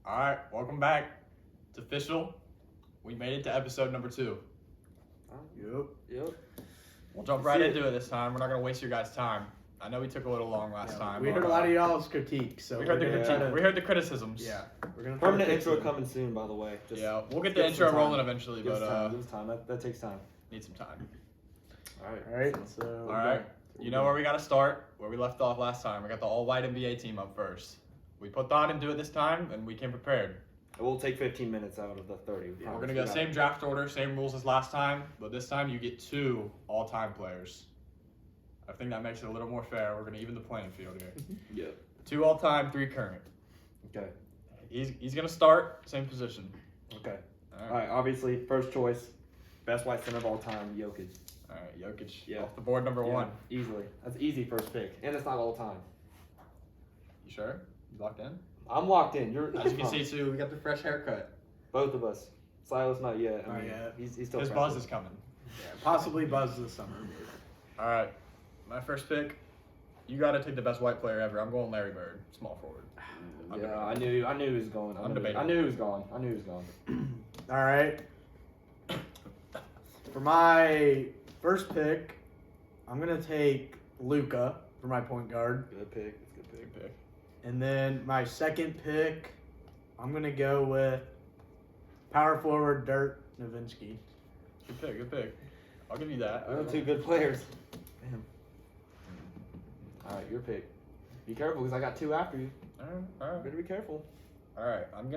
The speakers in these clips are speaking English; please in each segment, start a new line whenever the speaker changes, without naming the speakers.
All right, welcome back. It's official. We made it to episode number 2.
Yep.
We'll jump right into it this time. We're not going to waste your guys' time. I know we took a little long last time.
We heard a lot of y'all's critiques. So
we heard the critique. We heard the criticisms.
Yeah. We're gonna
permanent intro coming soon, by the way.
Just we'll get the intro rolling eventually,
give us time. That takes time.
Need some time.
All right.
All right. You know where we got to start? Where we left off last time. We got the all-white NBA team up first. We put thought into it this time, and we came prepared.
It will take 15 minutes out of the 30.
We're going to go same draft order, same rules as last time, but this time you get 2 all-time players. I think that makes it a little more fair. We're going to even the playing field here.
Yep.
2 all-time, 3 current.
Okay.
He's going to start, same position.
Okay. All right, obviously, first choice, best white center of all time, Jokic.
All right, Jokic.
Yeah.
Off the board, number 1.
Easily. That's easy first pick, and it's not all time.
You sure? You locked in?
I'm locked in.
As you can see, too, we got the fresh haircut.
Both of us. Silas, not yet.
Not yet.
He's still
His buzz is coming.
Yeah, possibly Buzz this summer.
All right, my first pick. You got to take the best white player ever. I'm going Larry Bird, small forward.
Yeah, I knew he was going. I knew he was gone.
All right. For my first pick, I'm gonna take Luka for my point guard.
Good pick. It's a good pick.
And then my second pick, I'm gonna go with power forward Dirk Nowitzki.
Good pick. I'll give you that.
Those are 2 good players. Damn. All right, your pick. Be careful, because I got 2 after you.
All right.
Better be careful.
All right, I'm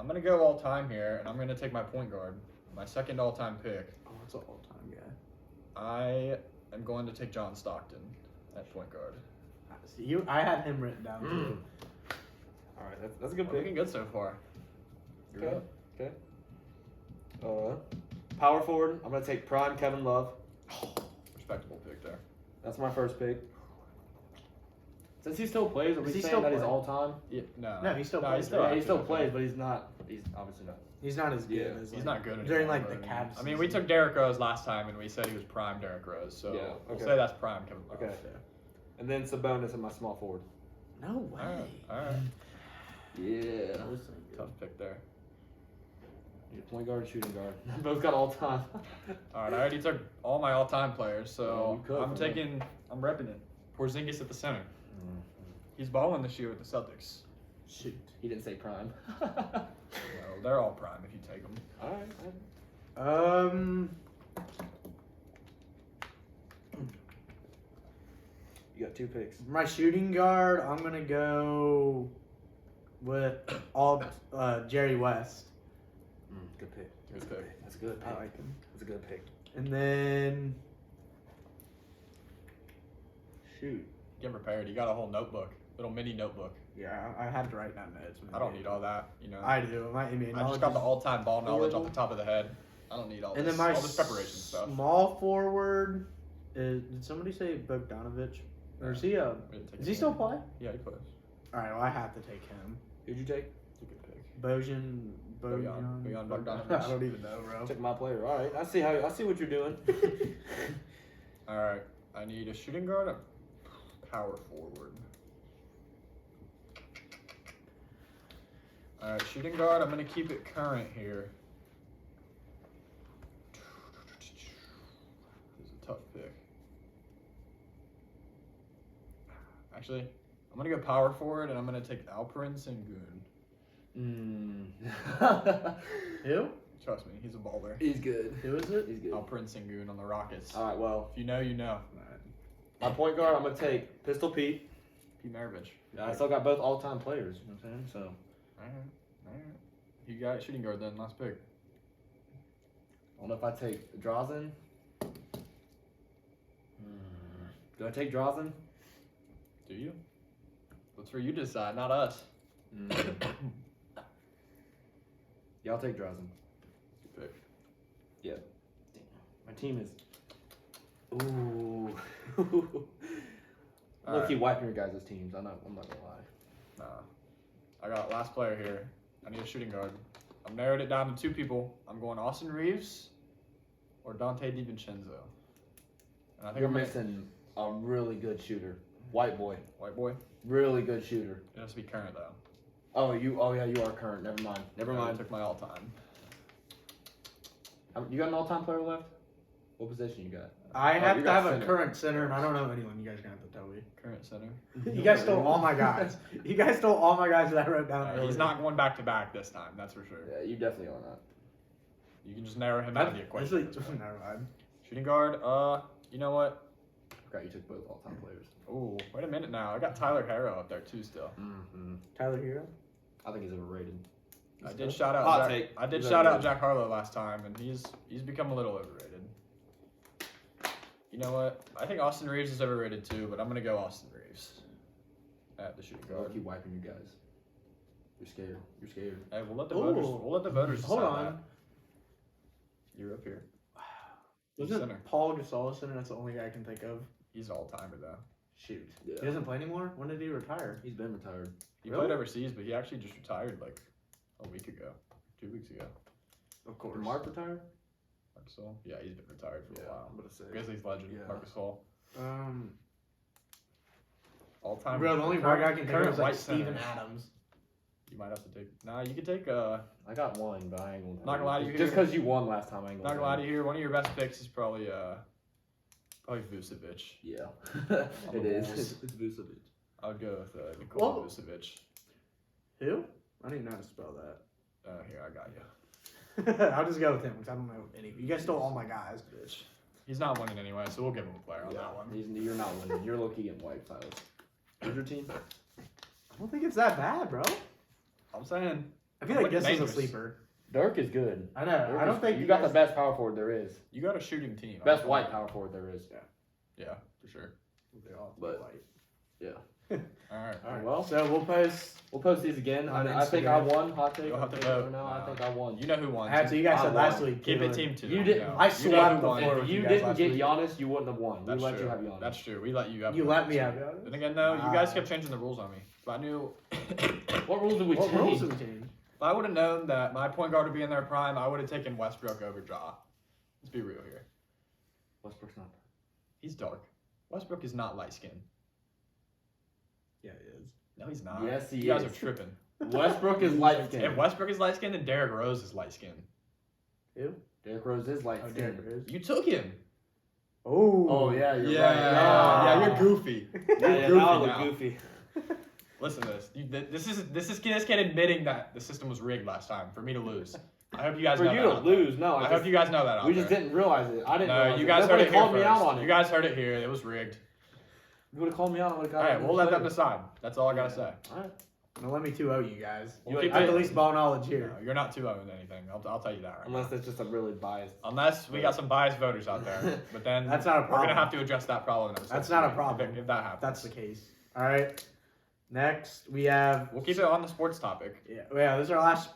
gonna go all time here, and I'm gonna take my point guard, my second all time pick.
Oh, that's an all time guy.
I am going to take John Stockton at point guard.
See, I had him written down too.
All right, that's a good
We're
pick.
looking good so far.
Okay. Power forward. I'm gonna take prime Kevin Love.
Respectable pick there.
That's my first pick. Since he still plays, are we
Is he
saying
still
that he's
playing?
all time?
Yeah, no.
No, he still plays.
He still plays, but he's not. He's obviously not.
He's not as good
Yeah,
as
He's not good
during
anymore,
like the
but
Cavs.
I mean, we took Derrick Rose last time, and we said he was prime Derrick Rose, so
Yeah,
we'll
okay.
say that's prime Kevin Love.
Okay. And then Sabonis in my small forward.
No way.
All right.
Yeah.
Tough pick there.
Point guard, shooting guard. Both got all time.
All right, I already took all my all-time players,
Yeah,
so
you could,
I'm repping it. Porzingis at the center. He's balling this year with the Celtics.
Shoot.
He didn't say prime.
No, they're all prime if you take them.
All right. You got 2 picks.
My shooting guard, I'm gonna go with Jerry West.
Good pick.
Good pick.
That's a good pick.
I like him.
That's a good pick.
And then, shoot.
Get prepared. You got a whole notebook, little mini notebook.
Yeah, I had to write down notes.
I don't need all that, you know.
I do. I
just got the all-time ball knowledge off the top of the head. I don't need all
And
this.
then my
all this preparation stuff.
small forward is. Did somebody say Bogdanovich? Or is he
We didn't take
Does he
him.
still play?
Yeah, he plays.
All right. Well, I have to take him.
Who'd you take?
It's a good pick.
Bojan
Bogdanovich.
I don't even know, bro.
Took my player. All right. I see what you're doing.
All right. I need a shooting guard, a power forward. All right, shooting guard. I'm gonna keep it current here. This is a tough pick. Actually, I'm gonna go power forward, and I'm gonna take Alperen Sengun.
Who?
Trust me, he's a baller.
He's good.
Who is it?
He's good.
Alperen Sengun on the Rockets.
All right. Well,
If you know, you know.
my point guard, I'm gonna take Pistol Pete.
Pete Maravich.
I still got both all-time players. You know what I'm saying? So.
All right. You got shooting guard then. Last pick.
I don't know if I take Drazen. Do I take Drazen?
Do you? That's for you to decide, not us.
Yeah, I'll take Drazen.
Good pick.
Yeah. My team is. Ooh.
All
Look, keep
right.
wiping your guys' teams. I'm not gonna lie.
Nah. I got last player here. I need a shooting guard. I've narrowed it down to 2 people. I'm going Austin Reeves or Dante DiVincenzo. And I think
You're
I'm gonna-
missing a really good shooter. White boy.
White boy.
Really good shooter.
It has to be current though.
Oh, you are current. Never mind. Never
I
mind.
took my all-time.
You got an all-time player left? What position you got?
I have
you
to
got
have a
center.
current center, and I don't know anyone. You guys are gonna have to tell me.
Current center.
You guys stole all my guys. You guys stole all my guys that I wrote down.
He's
earlier.
not going back-to-back this time. That's for sure.
Yeah, you definitely are not.
You can just narrow him out of the equation.
Never mind.
Shooting guard. You know what?
Okay, you took both all-time players.
Oh, wait a minute now. I got Tyler Harrow up there too still.
Mm-hmm.
Tyler Hero.
I think he's overrated.
I did shout out.
Hot
Jack,
take.
I did
He's
shout out
overrated.
Jack Harlow last time, and he's become a little overrated. You know what? I think Austin Reeves is overrated too, but I'm gonna go Austin Reeves at the shooting
I'll
guard.
keep wiping you guys. You're scared. You're scared.
Hey, we'll let the
Ooh.
voters. We'll let the voters decide
Hold on.
that. You're up here.
Was
Center.
it Paul Gasol center? That's the only guy I can think of.
He's all timer though.
Shoot.
Yeah.
He doesn't play anymore? When did he retire?
He's been retired.
He
Really?
played overseas, but he actually just retired like a week ago, 2 weeks ago.
Of course.
Did Mark retired?
Marc Gasol. Yeah, he's been retired for a while.
I'm gonna say.
Grizzlies legend,
Yeah.
Marc Gasol. All time.
Bro, the only white guy I can think of
current
is like
white
Steven
center.
Adams.
You might have to take. Nah, you could take.
I got one, but I ain't gonna.
Not gonna lie to you
Just
here.
because you won last time, I ain't
Not
gonna.
gonna lie to you here. One of your best picks is probably Vucevic.
Yeah,
the
it is.
Bulls.
It's Vucevic.
I would go with Nikola
Whoa.
Vucevic.
Who? I don't even know how to spell that.
Here, I got you.
I'll just go with him because I don't know any. You guys stole all my guys.
Bitch. He's not winning anyway, so we'll give him a player on that one.
You're not winning. You're low-key getting wiped, Silas. Who's your team?
I don't think it's that bad, bro.
I'm saying.
I feel like
Look
this is a
dangerous.
sleeper.
Dirk is good.
I know.
Dirk
I don't
is-
think
you got
guys-
the best power forward there is.
You got a shooting team.
Best white power forward there is.
Yeah, for sure.
They all
But-
white.
All right.
All right.
Well,
So we'll post.
these again.
On
I think I
Instagram.
won. Hot take.
You'll have to
Okay,
vote.
for now, I
No.
think I won.
You know who won.
I had to. You guys
I
said last
won.
week.
Keep
too.
it team two.
You didn't-
No.
I
You know
swept
who
the
won.
floor
If
with
you
guys
didn't
last
get
week.
Giannis, you wouldn't have won.
That's
we let
true.
you have Giannis.
That's true. We let you have.
You
Giannis.
let me have Giannis.
Then again, though, you guys kept changing the rules on me. If I knew,
What rules did we
What
change?
rules did we change?
if I would have known that my point guard would be in their prime, I would have taken Westbrook over Ja. Let's be real here.
Westbrook's not.
He's dark. Westbrook is not light skinned.
Yeah, it is.
No, he's not.
Yes, he
You guys
is.
are tripping.
Westbrook is light
If
skinned.
Westbrook is light skinned, then Derrick Rose is light skinned.
Who?
Derrick Rose is light
Oh,
skinned.
Derrick Rose.
You took him.
Oh.
Oh yeah, you're
yeah,
right.
yeah, you're goofy.
Yeah,
You're
yeah,
goofy
now I look
now.
goofy.
Listen to this. This is kid admitting that the system was rigged last time for me to lose. I hope you guys
For
know
you
that.
to
out there.
lose, no.
I hope you guys know that. Out
We just
there.
didn't realize it. I didn't.
No,
realize
you
it.
guys heard
Nobody
it here
called me out
first.
on it.
You guys heard it here. It was rigged.
You would have called me out. I would have got.
All right, we'll let them decide. That's all I gotta say.
All right.
Now let me 2-0 you guys.
We'll
You
keep
I have
it-
the least ball knowledge here.
No, you're not too low in anything. I'll tell you that right
Unless
now.
it's just a really biased.
Unless we got some biased voters out there, but then
That's not a
we're
problem.
gonna have to address that problem. In
That's not a
if-
problem.
if that happens.
That's the case. All right. Next, we have.
We'll keep it on the sports topic.
Yeah, this is our last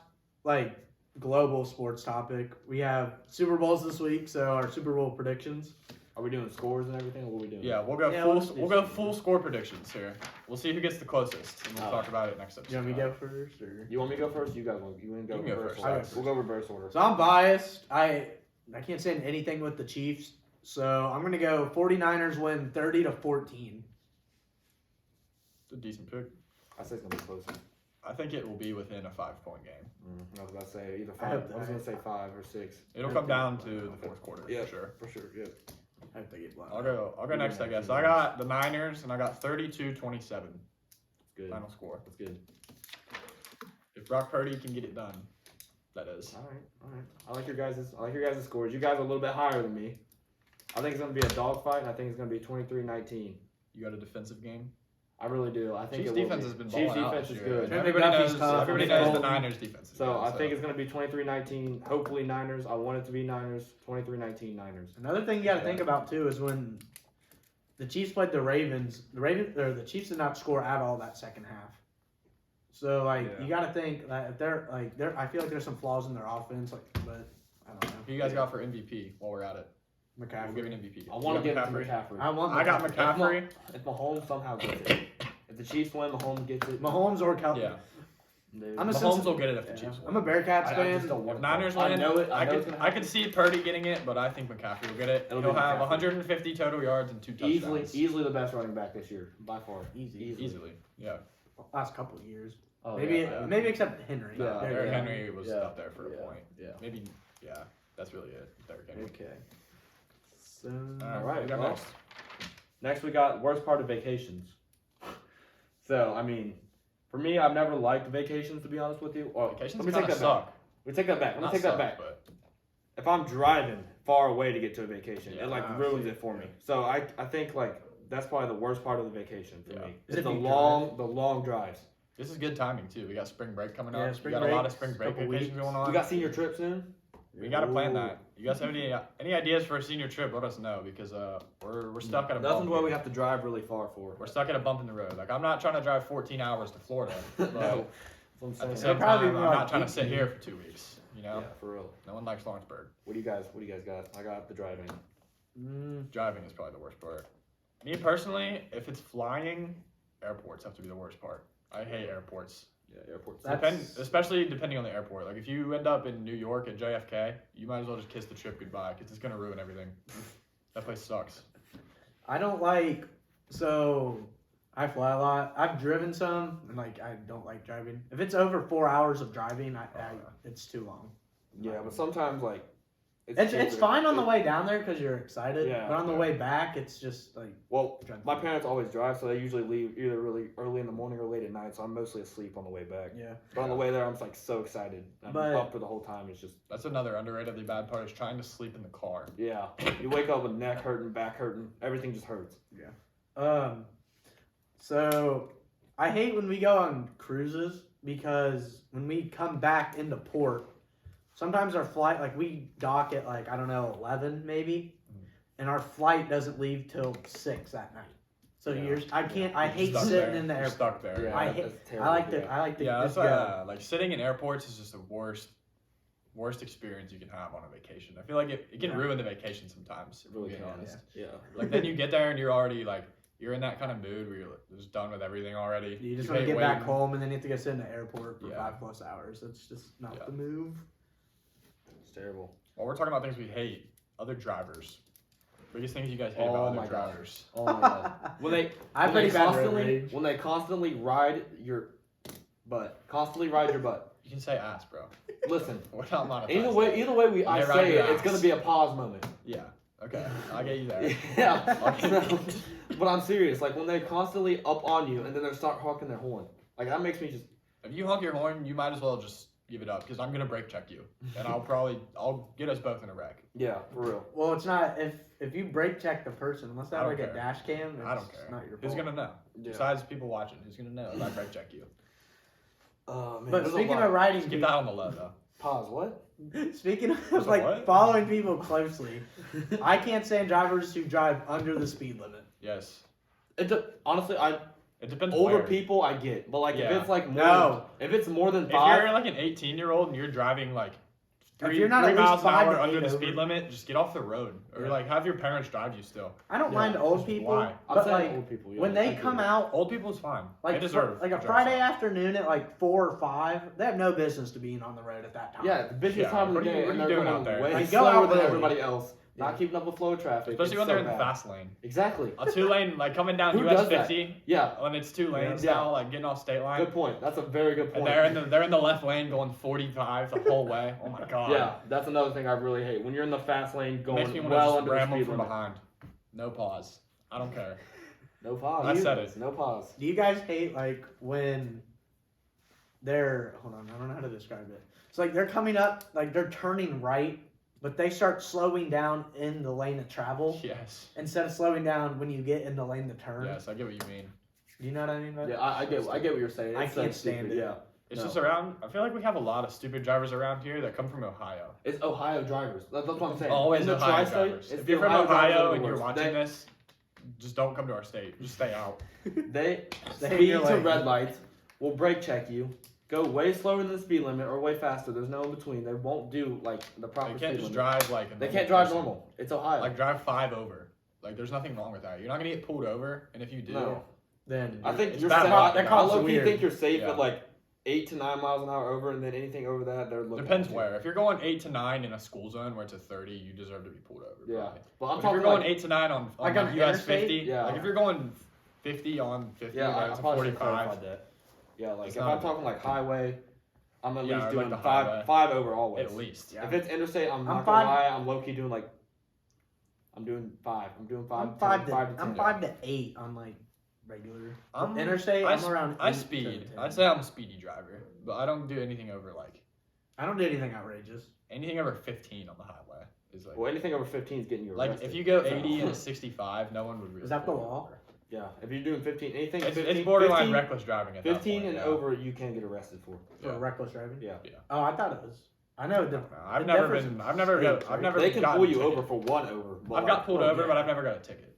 like global sports topic. We have Super Bowls this week, so our Super Bowl predictions.
Are we doing scores and everything? Or what are we doing?
Yeah, we'll go
Yeah,
full.
let's do
We'll go
some.
full score predictions here. We'll see who gets the closest, and we'll
All
talk
right.
about it next episode.
You want me to go first, or?
You want me to go first? You guys want? You want to go
You can go
reverse
first.
order?
I'll go
We'll go reverse order.
So I'm biased. I can't say anything with the Chiefs, so I'm gonna go 49ers win 30-14.
It's a decent pick.
I say it's gonna be close.
I think it will be within a 5-point game.
I was about to say either
I hope
five. I was gonna say 5 or 6.
It'll come down to the fourth quarter
Yeah.
for sure.
For sure. Yeah.
I hope they get blown.
I'll go
You
next, I
do
guess.
next.
I got the Niners, and I got 32-27
Good.
final score.
That's good.
If Brock Purdy can get it done, that is.
All right. I like your guys' scores. You guys are a little bit higher than me. I think it's gonna be a dogfight, and I think it's gonna be 23-19.
You got a defensive game.
I really do. I think
Chiefs
it will
defense
be.
has been
Chiefs
balling out
defense
this
is
year.
good.
And
Trent
Everybody
McDuffie's
knows.
tough.
Everybody
Nick
knows the
Bolton.
Niners defense. is
So
good,
I think it's gonna be 23-19. Hopefully Niners. I want it to be Niners. 23-19 Niners.
Another thing you got to think about too is when the Chiefs played the Ravens. The Chiefs did not score at all that second half. So like
Yeah.
you got to think that if they're I feel like there's some flaws in their offense, but I don't know.
Who you guys got for MVP while we're at it? We'll give
McCaffrey.
an MVP.
I want to
You
give
got
it to McCaffrey.
I want.
I got McCaffrey.
If Mahomes somehow gets it. If the Chiefs win, Mahomes gets it.
Mahomes or Cal.
Yeah.
I'm a
Mahomes will get it if the
Yeah.
Chiefs
I'm a
win.
Bearcats
I
fan.
just don't want
If Niners win,
I know it. I know it's
could
gonna
I could see Purdy getting it, but I think McCaffrey will get it.
It'll
He'll
be
have
McCaffrey.
150 total yards and 2 touchdowns.
Easily the best running back this year, by far.
Easily. Yeah.
Last couple of years.
Oh,
maybe
yeah.
maybe except Henry.
Yeah.
There you
Derrick
go.
Henry was
Yeah.
up there for a
Yeah.
point.
Yeah.
Maybe. Yeah. That's really it. Derrick Henry.
Okay.
So,
All right.
We got
Well,
next.
next we got worst part of vacations. So I mean, for me, I've never liked vacations to be honest with you. Or
Vacations
let me
kind
take
of
that back.
suck.
We take that back. Let me
Not
take that
suck,
back.
but
If I'm driving far away to get to a vacation,
Yeah,
it like
I
ruins
see.
it for me. So I think like that's probably the worst part of the vacation for
Yeah.
me.
Is
It's
if
the
you
long drives.
this is good timing too. We got spring break coming
Yeah,
up.
spring
we got a lot of
breaks,
spring break
couple
vacations
weeks.
going on.
We got senior trip soon.
We got to plan
Ooh.
that. You guys have any ideas for a senior trip? Let us know because we're stuck at a
Nothing
bump.
where we
here.
have to drive really far for.
We're stuck at a bump in the road. Like I'm not trying to drive 14 hours to Florida, but
No.
at
That's
the
what I'm
same
saying.
probably
time, I'm
more
not
like
trying to sit
18.
here for 2 weeks. You know,
Yeah, for real.
no one likes Lawrenceburg.
What do you guys got? I got the driving.
Driving is probably the worst part. Me personally, if it's flying, airports have to be the worst part. I hate airports.
Yeah, airports.
Especially depending on the airport. Like if you end up in New York at JFK, you might as well just kiss the trip goodbye because it's gonna ruin everything. That place sucks.
I don't like. So I fly a lot. I've driven some, and like I don't like driving. If it's over 4 hours of driving, it's too long.
Yeah, but sometimes like
It's
cheaper.
fine on the way down there because you're excited,
Yeah,
but on the
yeah.
way back, it's just like
Well,
dreadful.
my parents always drive, so they usually leave either really early in the morning or late at night. So I'm mostly asleep on the way back.
Yeah,
But on the way there, I'm just like so excited. I'm
But-
up for the whole time. It's just
That's another underratedly bad part is trying to sleep in the car.
yeah. You wake up with neck hurting, back hurting, everything just hurts.
So I hate when we go on cruises because when we come back into port, sometimes our flight, like we dock at like, I don't know, 11 maybe, and our flight doesn't leave till 6 that night. So
Yeah.
I hate
Stuck
sitting
there.
in the
You're
airport.
stuck there.
Yeah,
I
that's
hate,
terrible.
I like to
Yeah,
just
that's
go.
like sitting in airports is just the worst experience you can have on a vacation. I feel like it can
Yeah.
ruin the vacation sometimes.
It really
being
can.
honest.
Yeah.
Like then you get there and you're already like you're in that kind of mood where you're just done with everything already.
You just
hate
want to get back
waiting.
home and then you have to go sit in the airport for
Yeah.
5+ hours. That's just not
Yeah.
the move.
It's terrible.
While we're talking about things we hate, other drivers. Biggest things you guys hate
Oh
about
my
other
God.
drivers.
Oh my god. When they
I have
when they
pretty bad road
constantly
rage.
when they constantly ride your butt. Constantly ride your butt.
You can say ass, bro.
Listen.
We're not monetized.
Either way I
They ride
say
your
it, it's
ass.
gonna be a pause moment.
Yeah. Okay. I'll get you there.
Yeah.
Okay.
But I'm serious. Like when they're constantly up on you and then they start honking their horn. Like that makes me just
If you honk your horn, you might as well just give it up because I'm gonna brake check you, and I'll get us both in a wreck.
yeah, for real.
Well, it's not if you brake check the person unless they
I
have
don't
like a
care.
dash cam. It's
I don't care.
Not your
Who's
fault.
gonna know?
Yeah.
Besides people watching, who's gonna know if I brake check you?
Man,
But
there's a
speaking
lot.
of riding,
Just keep that on the low though.
Pause. What?
speaking
There's
of
a
like
what?
following people closely, I can't stand drivers who drive under the speed limit.
Yes.
Honestly,
It depends.
older
where.
people I get, but like
Yeah.
if it's like more
No.
if it's more than
If
5,
you're like an 18-year-old and you're driving like
If you're not
three
at least
miles an
5
hour
to 8
under the
over.
speed limit, just get off the road or
Yeah.
like have your parents drive you still.
I don't
Yeah,
mind old
just
people,
why?
I'm
but
saying
like
old people. Yeah,
when
I
they
get
come
it.
out
Old people is fine.
like
they deserve
like a
to drive
Friday
fast.
afternoon at like 4 or 5, they have no business to being on the road at that time.
Yeah, the busiest
Yeah,
time of the
what are you-
day,
what
and
are you
they're
doing
going
out there?
way
Like, go
slower
out
than
early.
everybody else.
Yeah.
Not keeping up with flow of traffic.
Especially
It's
when they're
so
in the
bad.
fast lane.
Exactly.
A 2-lane, like coming down
Who
US
does that?
50,
Yeah.
when it's 2 lanes
Yeah.
now, like getting off state line.
Good point. That's a very good
And
point.
they're in the left lane going 45 the whole way. Oh my god.
Yeah, that's another thing I really hate. When you're in the fast lane
It
going
makes me want to
well
just
under the
ram them
speed
from
limit.
behind. No pause. I don't care.
No pause.
I said it.
No pause.
Do you guys hate like when they're hold on, I don't know how to describe it. It's like they're coming up, like they're turning right, but they start slowing down in the lane of travel
Yes.
instead of slowing down when you get in the lane to turn.
Yes, I get what you mean.
Do you know what I mean? By
Yeah, I get what you're saying.
I
It's so
can't stand
stupid,
it.
Yeah.
It's
No.
just around. I feel like we have a lot of stupid drivers around here that come from Ohio.
It's Ohio drivers. That's what I'm saying.
Always
in the
Ohio
tri-state,
drivers.
it's
If
the
you're from
Ohio drivers that
Ohio
are
and
the
you're
worst.
watching this, just don't come to our state. Just stay out.
They
Stay in
speed
your
to
lane.
red lights, will brake check you, go way slower than the speed limit or way faster. There's no in between. They won't do like the proper
They
speed
can't just
limit.
drive like. A
They
normal
can't drive
person.
normal. It's Ohio.
Like drive 5 over. Like there's nothing wrong with that. You're not gonna get pulled over, and if you do,
No.
Then
I think
It's
you're
bad
safe.
luck.
I
That cops are
low-key
weird.
think you're safe
Yeah.
at like 8 to 9 miles an hour over, and then anything over that, they're looking.
Depends
at you.
where. If you're going 8 to 9 in a school zone where it's a 30, you deserve to be pulled over.
Yeah,
Probably.
but I'm
But if
talking
you're going
like,
8 to 9 on
Like
like
on
US
interstate?
50,
Yeah.
like if you're going 50 on 50,
yeah,
that's
I
a
probably should
45.
clarify that. Yeah, like
It's
if
not
I'm
a-
talking like highway, I'm at
Yeah,
least
or, like,
doing
the
five
highway.
5 over always.
At least.
Yeah.
If it's interstate, I'm not
I'm
gonna
five-
lie, I'm low key doing like. I'm doing 5. I'm doing 5.
I'm 5 to
10.
I'm 5 to 8 on like regular.
I'm-
Interstate,
I
I'm around.
I
8 to
speed.
10.
I'd say I'm a speedy driver, but I don't do anything over like
I don't do anything outrageous.
anything over 15 on the highway is like.
Well, anything over 15 is getting you
Like
arrested.
if you go
So-
80 and a 65, no one would really.
Is that the
pull you
law?
over.
Yeah, if you're doing 15, anything
It's,
15,
it's borderline
15,
reckless driving at
15
that point,
and
yeah.
over, you can get arrested for.
For
Yeah.
reckless driving?
Yeah.
Oh, I thought it was. I know.
No,
It
I've never
differs
been.
in
I've never.
states,
I've
right?
never.
They can
gotten
pull
a
you
ticket.
over for 1 over. But
I've
like,
got pulled
oh,
over,
yeah.
but I've never got a ticket.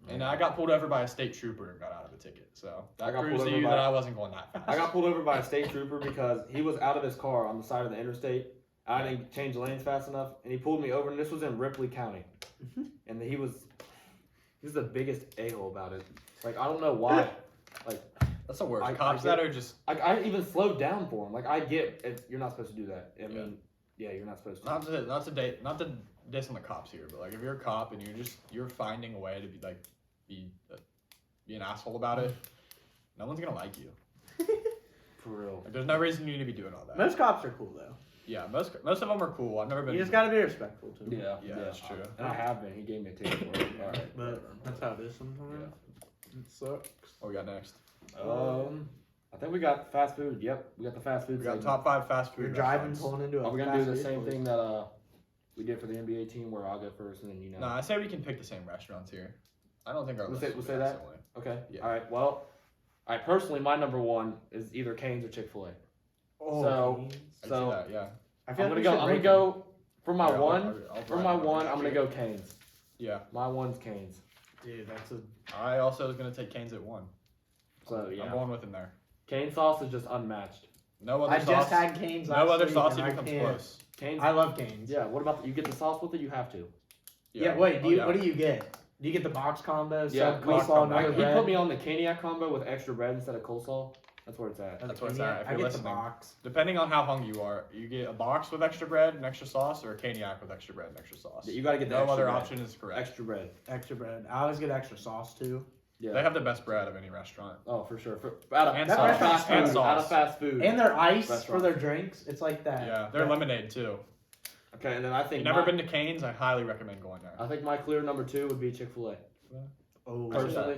And I got pulled over by a state trooper and got out of a ticket. So
I
that
got
proves
pulled
to
over
you
by-
that I wasn't going that fast.
I got pulled over by a state trooper because he was out of his car on the side of the interstate. I didn't change lanes fast enough, and he pulled me over. And this was in Ripley County, and he was the biggest a-hole about it. Like I don't know why. Like
That's the worst.
I
Cops
get-
that are just
I even slowed down for him. Like I get you're not supposed to do that. I mean, yeah, you're not supposed to.
not to diss on the cops here, but like if you're a cop and you're finding a way to be an asshole about it, no one's gonna like you.
For real.
Like, there's no reason you need to be doing all that.
Most cops are cool though.
Yeah, most of them are cool. I've never been.
You just gotta be respectful to them.
Yeah, that's true.
And I have been. He gave me a ticket for it. All right.
But that's how it is sometimes. It sucks.
What we got next?
I think we got fast food. Yep, we got the fast food.
We got
segment.
top 5 fast food.
You're driving,
restaurants.
pulling into a
Are we gonna
fast
do the
food
same
place.
thing that we did for the NBA team, where I'll go first and then you know?
No, I say we can pick the same restaurants here. I don't think our
We'll
list
say-
will
we'll
be
say
that
that?
similar.
Okay.
Yeah.
All right. Well, personally, my number 1 is either Cane's or Chick-fil-A.
Oh,
So-
geez.
I see
So
that, yeah.
I
I'm
feel like
gonna
we
go.
should
I'm gonna
rank
go for my
Yeah, I'll-
one.
I'll
For
drive
my
over
one,
that.
I'm gonna go Cane's.
Yeah,
My one's Cane's.
them. Dude, that's a.
I also was gonna take Cane's at 1.
So
I'm
yeah,
going with him there.
Cane sauce is just unmatched.
No other
I
sauce.
just had Cane's last
no other
week,
sauce
and
even
I
comes
can't-
close.
Cane's.
I love Cane's.
Yeah. What about you? Get the sauce with it? You have to.
Yeah. Wait.
Oh, yeah.
What do you get? Do you get the box combo?
Yeah,
Sub
box
coleslaw,
combo.
another
You
bread?
put me on the Caniac combo with extra bread instead of coleslaw. That's where it's at.
That's where it's
Caniac?
at, if
I
you're
get
listening.
the box.
Depending on how hungry you are, you get a box with extra bread and extra sauce, or a caniac with extra bread and extra sauce.
You gotta get the
No
extra
other
bread.
option is correct.
Extra bread.
Extra bread. I always get extra sauce too.
Yeah.
They have the best bread of any restaurant.
Oh, for sure. Out of,
And
out of
sauce.
fast
And
food.
sauce.
Out of fast food.
And their ice for
Restaurant.
their drinks. It's like that.
Yeah, their lemonade too.
Okay, and then I think
You've never been to Cane's? I highly recommend going there.
I think my clear number 2 would be Chick-fil-A.
Oh,
Personally,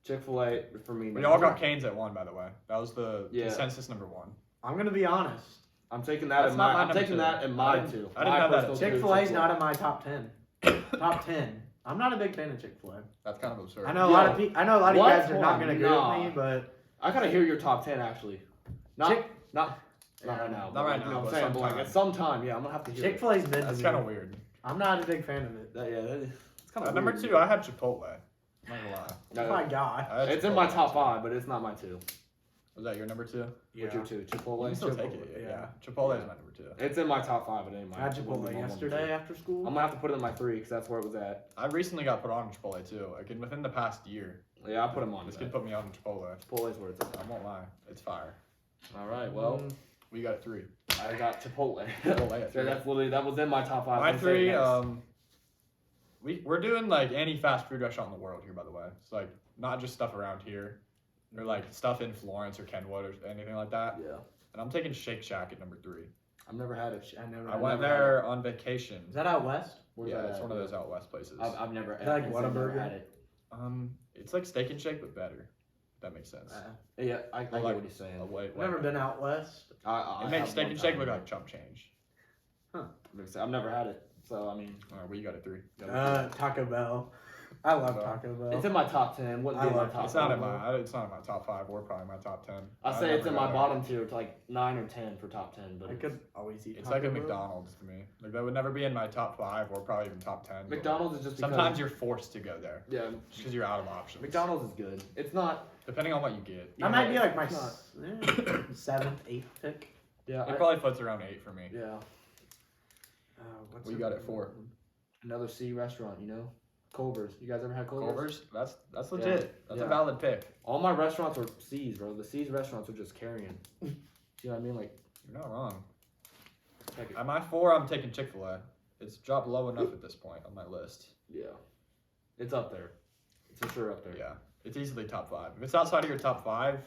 Chick-fil-A for me.
We all got Cane's at 1, by the way. That was the
Yeah.
consensus number 1.
I'm gonna be honest.
I'm taking that
That's
in
not
my.
my
I'm
number
taking
2.
that in
I
my
didn't-
2.
I didn't
My
have that at
personal two,
Chick-fil-A is
Chick-fil-A.
not in my top 10. Top 10. I'm not a big fan of Chick-fil-A.
That's kind of absurd.
I know a lot of
Yo,
people. I know a lot of
what?
you guys are
Hold
not
on,
gonna agree
nah.
with me, but
I gotta hear your top 10 actually. Not
Chick-
not right now.
Not right
You know
now,
what I'm
but
saying? But like
sometime.
at some time, yeah, I'm gonna have to hear. it.
Chick-fil-A's mid to
That's
me.
kind of weird.
I'm not a big fan of it.
It's kind of
Number 2, I had Chipotle. I'm not gonna lie.
Oh my god.
I had
It's in my
Chipotle.
top 5, but it's not my 2.
Was that your number 2?
What's your 2?
You
Chipotle.
can still take
Chipotle,
it.
yeah.
Yeah. Chipotle is my number 2.
It's in my top 5, but it ain't
I
mine.
had
It wouldn't be
Chipotle
my number
yesterday
two.
after school.
I'm gonna have to put it in my 3 because that's where it was at.
I recently got put on Chipotle too. Like within the past year.
Yeah, I put them on.
This
Today.
kid put me on Chipotle.
Chipotle's where it's at.
I won't lie. It's fire.
All right, well,
We got 3.
I got Chipotle.
Chipotle at
So
3.
that was in my top 5.
My
I'm saying
3,
next.
we're doing like any fast food restaurant in the world here, by the way. It's like not just stuff around here, or like stuff in Florence or Kenwood or anything like that.
Yeah,
And I'm taking Shake Shack at number 3.
I've never had it.
I never.
I went there on vacation.
Is that out west?
Where's
Yeah,
that
it's
at?
one of those out west places.
I've never.
Is that like
I can't say I've never
Whataburger?
had it.
It's like Steak and Shake but better. If that makes sense.
Yeah, I get
like-
what he's saying.
Wait,
I've never been out west.
It makes Steak and Shake look like chump change.
I've never had it, so I mean,
All right, well, you got a 3. You got a 3.
Taco Bell. I love
Taco
Taco Bell.
it's in my top 10. Wouldn't be
I
in my
love
top.
It's not
5.
in my. It's not in my top 5 or probably my top 10.
I say it's
never
in
go
my
there.
bottom tier. It's like 9 or 10 for top 10. But
I could always eat.
It's
Taco
like a
Bell.
McDonald's to me. Like that would never be in my top 5 or probably even top 10. but, like,
McDonald's is just because,
sometimes you're forced to go there
yeah.
just because you're out of options.
McDonald's is good. It's not.
depending on what you get.
That might be like my
It's not.
7th, 8th pick.
Yeah.
It probably floats around 8 for me.
Yeah.
What's
What you got at 4?
Another C restaurant, you know. Culver's. You guys ever had Culver's?
Culver's? That's legit. That's a
Yeah.
valid pick.
All my restaurants are C's, bro. The C's restaurants are just carrying. You know what I mean? Like,
You're not wrong.
heck,
At my 4, I'm taking Chick-fil-A. It's dropped low enough at this point on my list.
yeah, it's up there. It's for sure up there.
Yeah, it's easily top 5. If it's outside of your top 5,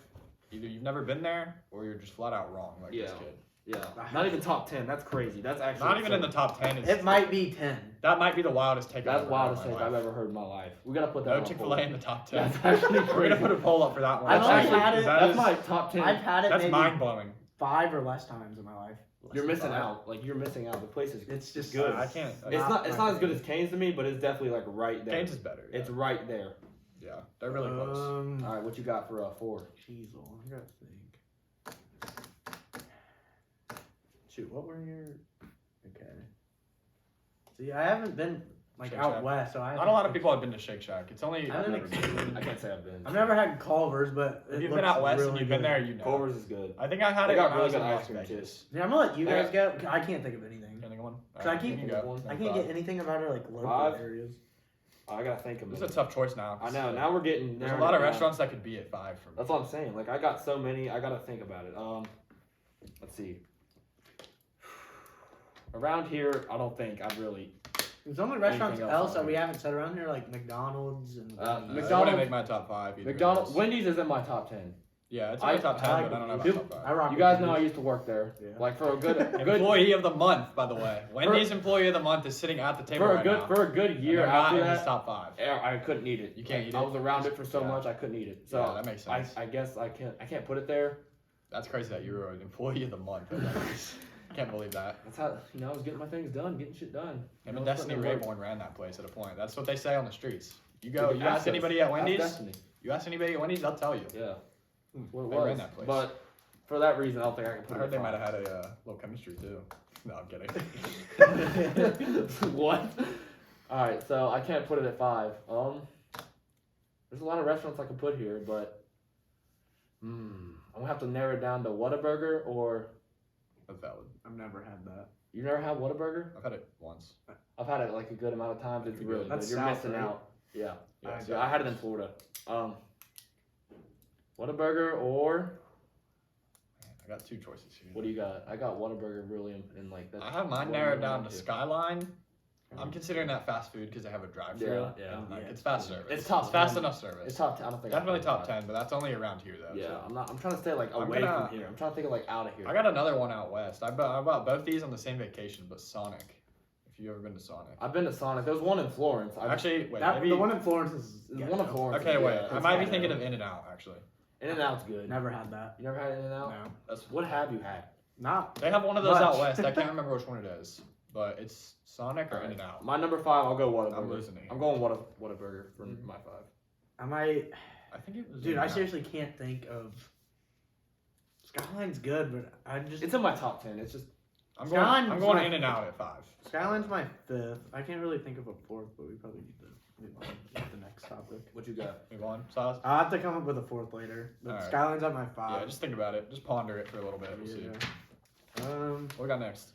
either you've never been there or you're just flat out wrong, like this
Yeah.
kid.
Yeah, not even top 10. That's crazy. That's actually
Not even in the
insane.
top 10.
It might be 10.
That might be the wildest take.
That's
I've
wild
ever
as
heard in
take
my
I've
life.
ever heard in my life. We gotta put that.
No
on a
Chick-fil-A
poll.
in the top 10.
That's actually
We're
crazy.
gonna put a poll up for that one.
I've
That's
only
actually-
had it-
That's
is-
my top 10.
I've had it
That's
maybe
mind blowing.
5 or less times in my life.
You're missing out. Like you're missing out. The place is
It's just
good.
I can't.
It's not. It's not as good as Cane's to me, but it's definitely like right there.
Cane's is better. Yeah.
It's right there.
Yeah, they're really close.
All right, what you got for 4?
Jeez, I gotta think. Shoot, what were your? Okay. See, I haven't been like
Shake
out
Shack.
west, so I.
Not a lot of people have been to Shake Shack. It's only.
I
I've
haven't
never been.
I can't say I've been.
I've never had Culver's, but
If
it
you've been
looks
out west
really
and you've been
good.
there, you know.
Culver's is good.
I think I had
They
it
got
when I
really
was in
good
Las
ice cream,
Vegas.
Yeah, I'm gonna let you
They
guys go. I can't think of anything.
Can I think of one?
Cause I
Alright,
keep-
you can go.
One.
I can't get anything about it like local
5?
areas.
I gotta think of
This
it.
is a tough choice now.
I know. Now we're getting.
There's a
narrowing
lot
it
of
down.
restaurants that could be at 5 for me.
That's what I'm saying. Like I got so many. I gotta think about it. Let's see. Around here, I don't think I've really.
There's only restaurants
Anything else
else
on
that we
here?
haven't said around here, like McDonald's and.
McDonald's
McDonald's-
wouldn't make my top 5 either.
McDonald's, Wendy's is in my top 10.
Yeah, it's in my top 10,
I
but I don't know
like
about
it.
top
I
5.
rock
You
with
guys know I
Wendy's.
used to work there.
Yeah.
Like for a good
Employee of the month, by the way. Wendy's employee of the month is sitting at the table
for a
right
good
now.
for a good
And
year
they're not
after
in his
that.
top 5.
I couldn't eat it.
You can't eat
I
it?
was around it for so
Yeah.
much I couldn't eat it. So
Yeah, that makes sense.
I guess I can't put it there.
That's crazy that you were an employee of the month. at Wendy's. Can't believe that.
That's how I was getting my things done, getting shit done.
Him
You know,
and
it's
Destiny
putting in work.
Rayborn ran that place at a point. That's what they say on the streets. You
Dude,
ask anybody at
Ask
Wendy's,
Destiny.
you ask anybody at Wendy's, they'll tell you.
Yeah. What it
They
was.
ran that place.
But for that reason, I don't think I can
I
put it.
heard they
at
might have
five.
had a little chemistry too. No, I'm kidding.
What? All right, so I can't put it at 5. There's a lot of restaurants I could put here, but I'm gonna have to narrow it down to Whataburger or
That's valid.
I've never had that.
you never had Whataburger?
I've had it once.
I've had it like a good amount of times. It's really good.
That's
You're
south,
missing
right?
out. Yeah.
Yeah,
Yeah, I had it in Florida. Whataburger or
I got 2 choices here.
what do you got? I got Whataburger really in like that.
I have mine narrowed down to Skyline. I'm considering that fast food because they have a drive-thru.
Yeah, yeah.
and, like,
Yeah,
it's fast service.
It's top
fast
10.
enough service.
It's top 10. I don't think
Definitely
I'd
top
put it
10, but that's only around here though.
Yeah,
so.
I'm trying to stay like
I'm
away
gonna-
from here. I'm trying to think of like out of here.
I got another one out west. I bought both these on the same vacation, but Sonic. If you've ever been to Sonic.
I've been to Sonic. There's one in Florence.
Actually, wait,
That,
maybe.
the one in Florence is.
There's one in Florence.
Okay, wait.
Yeah,
I
it's
might be
fine.
thinking of In-N-Out actually.
In-N-Out's good.
Never had that.
You never had In-N-Out?
No.
That's
What have you had?
Not.
They have one of those
Much.
out west. I can't remember which one it is, but it's Sonic or
Alright.
In-N-Out.
My number 5, I'll go Whataburger.
I'm losing it.
I'm going Whataburger for my 5.
I might.
I think it was.
Dude, I
In-N-Out.
seriously can't think of. Skyline's good, but I just.
It's in my top 10. It's just
I'm
Skyline's
going
my-
In-N-Out at 5.
Skyline's my 5th. I can't really think of a 4th, but we probably need to move on to the next topic.
what you got.
Move on. Sauce.
I'll have to come up with a 4th later. But
Alright.
Skyline's at my 5.
Yeah, just think about it. Just ponder it for a little bit. We'll see. What we got next?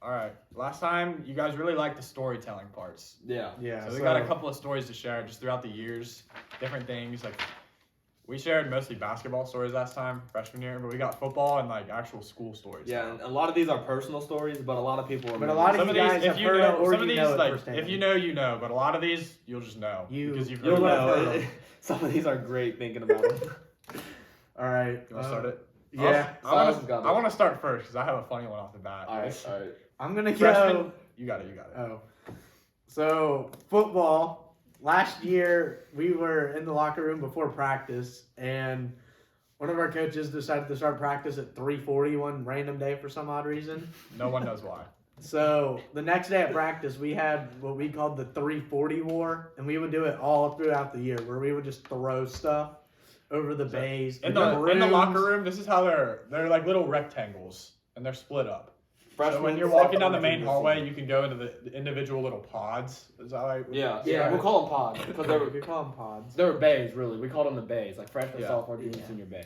All right. Last time, you guys really liked the storytelling parts.
Yeah.
Yeah.
So we got a couple of stories to share just throughout the years, different things. Like we shared mostly basketball stories last time, freshman year, but we got football and like actual school stories.
Yeah,
now.
and a lot of these are personal stories, but a lot of people are.
But a lot of
some
you
of these,
guys
if
have
you
heard
know,
it or
some of
you
these,
know it
like
firsthand.
if you know, you know. But a lot of these, you'll just know because you've
You'll
heard
know.
them.
Some of these are great thinking about them.
All right.
You want to start it?
Yeah.
Silas has got it.
I want to start first because I have a funny one off the bat.
All right.
I'm gonna
Freshman,
go.
you got it. You got it.
Oh. So football. Last year we were in the locker room before practice, and one of our coaches decided to start practice at 3:40 one random day for some odd reason.
No one knows why.
So the next day at practice, we had what we called the 340 war, and we would do it all throughout the year, where we would just throw stuff over the bays.
In the
rooms.
locker room, this is how they're like little rectangles and they're split up. So when
Freshmen,
you're walking down the
sophomore,
main
junior,
hallway,
senior.
you can go into the individual little pods. Is that right?
Yeah,
Yeah.
we'll call them pods because
We call them pods.
they were bays really. We called them the bays, like freshman,
Yeah.
sophomore, junior,
Yeah.
senior bay.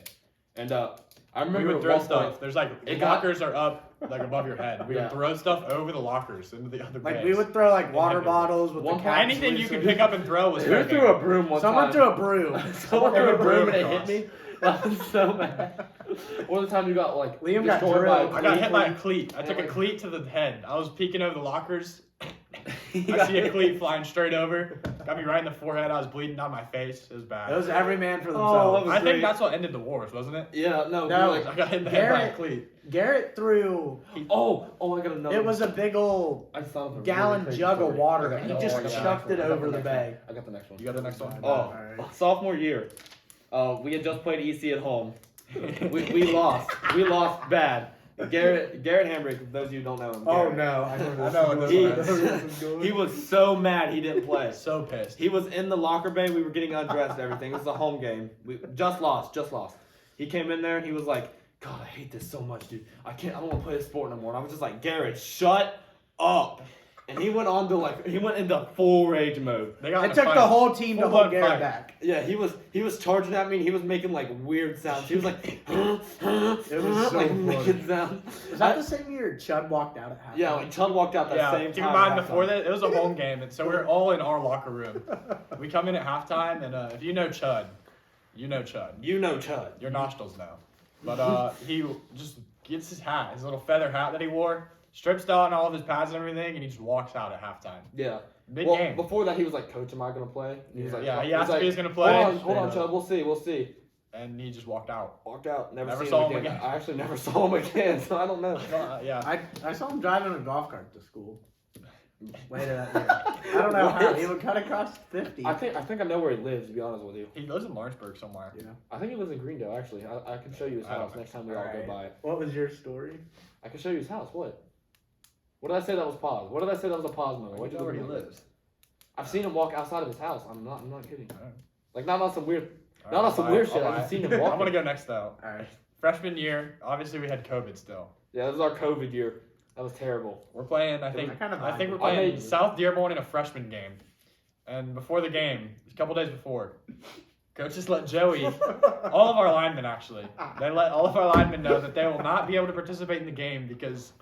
And I
We
remember
would throw
one
stuff.
point,
There's like
It
the
got-
lockers are up like above your head. We
Yeah.
would throw stuff over the lockers into the other
Like
bays.
we would throw like water
Heavy.
bottles with
One
the
point-
caps
Anything you
loose
could
in it.
pick up and throw was
Who
fair
threw
game.
a broom one
Someone
time?
threw a broom.
Someone threw a broom and it
across.
hit me. I was so mad. Or the time you got like
Liam got
destroyed by
drilled.
a
I got hit by a
cleat.
cleat. I
And,
took a
like-
cleat to the head. I was peeking over the lockers.
He
I
got
see a
hit.
cleat flying straight over. Got me right in the forehead. I was bleeding down my face. It was bad.
It was every man for
Oh,
themselves.
that was
I think
great.
that's what ended the wars, wasn't it?
Yeah, no,
No.
like,
I got hit in the head by a
Garrett-
cleat.
Garrett threw.
I got another.
It was a big old
I just thought of a
gallon
really crazy
jug
story.
of water,
I
and
got-
he just
I got the
chucked
next
it
one. I got
over the
next one.
bag.
I got the next one.
You got the next one?
Oh,
Alright.
sophomore year. We had just played EC at home. We lost. We lost bad. Garrett Hambrick, for those of you who don't know him.
Oh
Garrett,
no!
I know what this
He,
one is.
he was so mad he didn't play.
So pissed.
He was in the locker bay. We were getting undressed and everything. It was a home game. We just lost. He came in there and he was like, God, I hate this so much, dude. I don't want to play this sport no more. And I was just like, Garrett, shut up. And he went on to he went into full rage mode.
They got
It
in a
took
fight.
the whole team to
Full-blown
hold Garrett
fight.
back.
Yeah, he was charging at me and he was making like weird sounds. He was like,
It was so
like
funny.
making sounds.
Is that the same year Chud walked out at halftime?
Yeah, like Chud walked out that
Yeah,
same
keep
time.
in mind
at
before
halftime.
that, it was a home game, and so we were all in our locker room. We come in at halftime, and if you know Chud, you know Chud.
You know Chud.
Your nostrils know. But he just gets his hat, his little feather hat that he wore, strips down all of his pads and everything, and he just walks out at halftime.
Yeah.
Big
Well,
game.
before that, he was like, Coach, am I going to play? And he was like,
Yeah, he
was
asked if
like,
he was gonna play.
Hold on,
Straight
Chud. We'll see.
And he just walked out.
Walked out. Never
Never
seen
saw
him
him
again.
again.
I actually never saw him again, so I don't know.
Yeah.
I saw him driving a golf cart to school. Later that year. I don't know how.
What?
He would cut across 50.
I think I know where he lives, to be honest with you.
He lives in Lawrenceburg somewhere.
Yeah.
I think he lives in Greendale, actually. I can show you his
I don't
house
know.
next time we all go
Alright.
by it.
What was your story?
I can show you his house. What? What did I say that was pause? What did I say that was a pause moment?
Where'd
Why'd
you know where he
look at me?
lives?
I've seen him walk outside of his house. I'm not kidding.
Alright.
Like not on some weird.
All
Not on some
I'll
weird
buy
shit.
it.
I've
I'll
just
buy
seen
it.
him walk.
I'm gonna go next though.
Alright.
Freshman year, obviously we had COVID still.
Yeah, this is our COVID year. That was terrible.
We're playing. I
I
think
kinda
we're
vibed.
playing
made-
South Dearborn in a freshman game, and before the game, a couple days before, coach just let Joey, all of our linemen actually, they let all of our linemen know that they will not be able to participate in the game because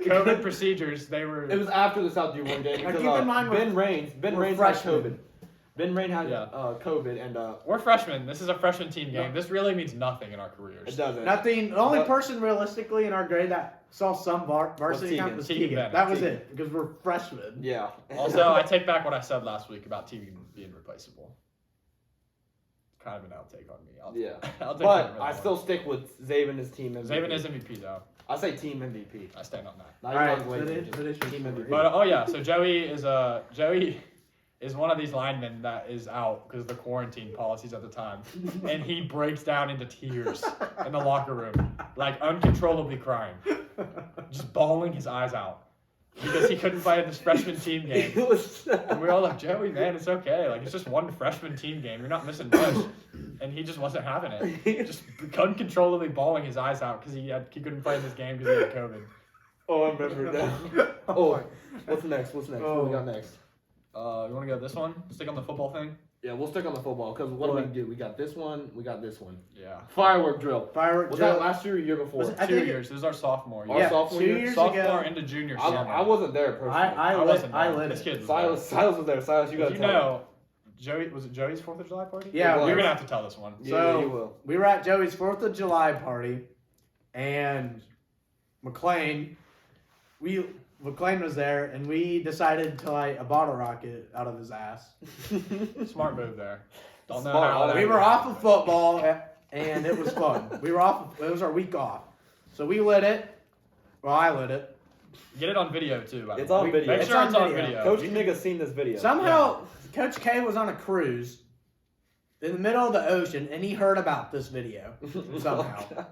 COVID procedures. They were.
It was after the South Dearborn game
Now,
because
keep in mind
Ben Raines
we're
had
freshmen.
COVID. Ben Rain had
Yeah.
COVID and
We're freshmen. This is a freshman team game.
No.
This really means nothing in our careers.
it doesn't.
Nothing. The only
But-
person realistically in our grade that saw some varsity
Tegan.
count was
Tegan
Tegan.
Bennett.
That was
Tegan.
it because we're freshmen.
Yeah.
Also, I take back what I said last week about TV being replaceable. Kind of an outtake on me.
Yeah.
I'll take
But
credit for
I
that
still
one.
stick with Zaven as team MVP.
Zaven is MVP though.
I say team MVP.
I stand on that.
Not
All right,
even on Zaven.
finish your
Team
story.
MVP.
But oh yeah, so Joey is one of these linemen that is out because of the quarantine policies at the time, and he breaks down into tears in the locker room, like uncontrollably crying, just bawling his eyes out because he couldn't play in this freshman team game.
It was.
And we were all like, Joey, man, it's okay. Like, it's just one freshman team game. You're not missing much. And he just wasn't having it. Just uncontrollably bawling his eyes out because he couldn't play in this game because he had COVID.
Oh, I remember now. Oh, what's next? What
Oh.
we got next?
You want to go this one? Stick on the football thing?
Yeah, we'll stick on the football because what do we do? We got this one. We got this one.
Yeah.
Firework drill.
Firework
Was
drill.
that last year or year before?
Was it- I
2
think
years. This is our sophomore
Our
year.
Yeah,
sophomore
2
year?
years
Sophomore
ago.
into junior
I
summer.
wasn't there personally.
I
wasn't
I
there.
lit
This
it.
kid was
Silas was there. Silas, you
there.
gotta
If you
tell.
know, Joey, was it Joey's 4th of July party?
Yeah,
It was.
You're going to have to tell this one.
Yeah,
So-
you will.
We were at Joey's 4th of July party, and McLean was there, and we decided to light a bottle rocket out of his ass.
Smart move there. Don't know
Smart.
how that
We were
happened.
off of football, and it was fun. We were off. It was our week off, so we lit it. Well, I lit it.
Get it on video, too. by the
It's
way.
on video.
Make
It's
sure
on
it's on
video.
video.
Coach Nigga's seen this video.
Somehow, Coach K was on a cruise in the middle of the ocean, and he heard about this video somehow.